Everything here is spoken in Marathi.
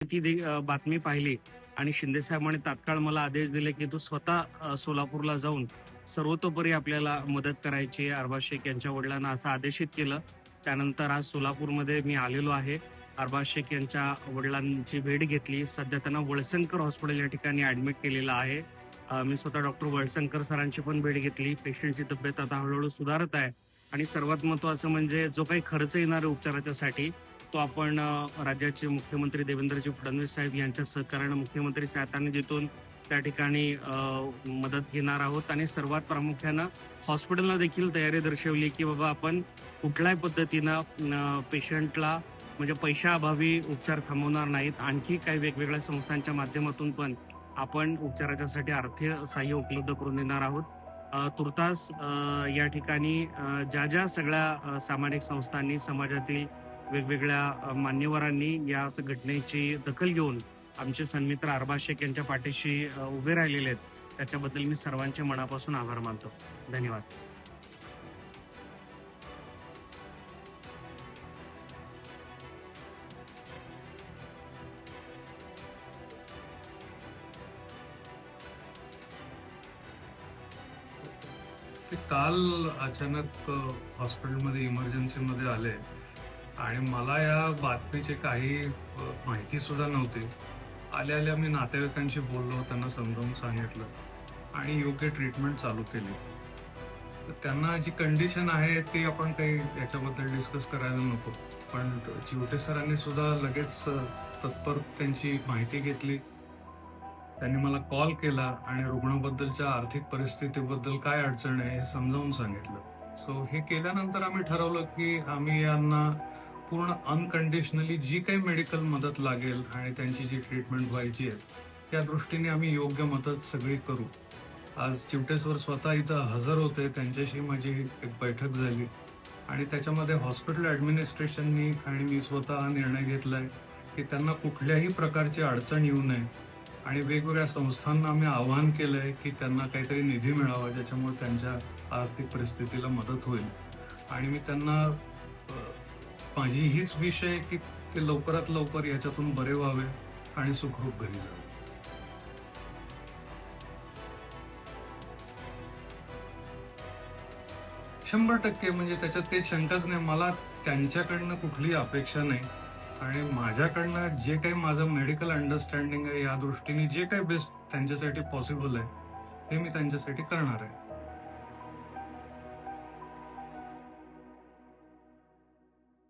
बातमी पाहिली आणि शिंदे साहेबांनी तात्काळ मला आदेश दिले, की तू स्वतः सोलापूरला जाऊन सर्वतोपरी आपल्याला मदत करायची. अरबाज शेख यांच्या वडिलांना असं आदेशित केलं. त्यानंतर आज सोलापूरमध्ये मी आलेलो आहे. अरबाज शेख यांच्या वडिलांची भेट घेतली. सध्या त्यांना वळसंकर हॉस्पिटल या ठिकाणी ॲडमिट केलेलं आहे. मी स्वतः डॉक्टर वळसंकर सरांची पण भेट घेतली. पेशंटची तब्येत आता हळूहळू सुधारत आहे आणि सर्वात महत्त्वाचं म्हणजे जो काही खर्च येणार आहे उपचाराच्यासाठी तो आपण राज्याचे मुख्यमंत्री देवेंद्रजी फडणवीस साहेब यांच्या सहकार्याने मुख्यमंत्री सहायता निधीतून त्या ठिकाणी मदत घेणार आहोत आणि सर्वात प्रामुख्यानं हॉस्पिटलला देखील तयारी दर्शवली की बाबा आपण कुठल्याही पद्धतीनं पेशंटला म्हणजे पैशाअभावी उपचार थांबवणार नाहीत. आणखी काही वेगवेगळ्या संस्थांच्या माध्यमातून पण आपण उपचाराच्यासाठी आर्थिक सहाय्य उपलब्ध करून देणार आहोत. तुर्तास या ठिकाणी ज्या सगळ्या सामाजिक संस्थांनी समाजातील वेगवेगळ्या मान्यवरांनी या घटनेची दखल घेऊन आमचे सन्मित्र अरबाज शेख यांच्या पाठीशी उभे राहिलेले आहेत, त्याच्याबद्दल मी सर्वांचे मनापासून आभार मानतो. धन्यवाद. ते काल अचानक हॉस्पिटलमध्ये इमर्जन्सीमध्ये आले आणि मला या बातमीची काही माहिती सुद्धा नव्हती. आल्या आल्या मी नातेवाईकांशी बोललो, त्यांना समजावून सांगितलं आणि योग्य ट्रीटमेंट चालू केली. तर त्यांना जी कंडिशन आहे ती आपण काही याच्याबद्दल डिस्कस करायला नको, पण चिवटे सरांनी सुद्धा लगेच तत्पर त्यांची माहिती घेतली. त्यांनी मला कॉल केला आणि रुग्णाबद्दलच्या आर्थिक परिस्थितीबद्दल काय अडचण आहे हे समजावून सांगितलं. सो हे केल्यानंतर आम्ही ठरवलं की आम्ही यांना पूर्ण अनकंडिशनली जी काही मेडिकल मदत लागेल आणि त्यांची जी ट्रीटमेंट व्हायची आहे त्या दृष्टीने आम्ही योग्य मदत सगळी करू. आज चिवटेश्वर स्वतः इथं हजर होते, त्यांच्याशी माझी एक बैठक झाली आणि त्याच्यामध्ये हॉस्पिटल ॲडमिनिस्ट्रेशननी आणि मी स्वतः निर्णय घेतलाय की त्यांना कुठल्याही प्रकारची अडचण येऊ नये आणि वेगवेगळ्या संस्थांना आम्ही आवाहन केलंय की त्यांना काहीतरी निधी मिळावा ज्याच्यामुळे त्यांच्या आर्थिक परिस्थितीला मदत होईल. आणि मी त्यांना माझी हीच विषय आहे की ते लवकरात लवकर याच्यातून बरे व्हावे आणि सुखरूप घरी जावे. 100% म्हणजे त्याच्यात काही शंकाच नाही. मला त्यांच्याकडनं कुठलीही अपेक्षा नाही आणि माझ्याकडनं जे काही माझं मेडिकल अंडरस्टँडिंग आहे या दृष्टीने जे काही बेस्ट त्यांच्यासाठी पॉसिबल आहे हे मी त्यांच्यासाठी करणार आहे.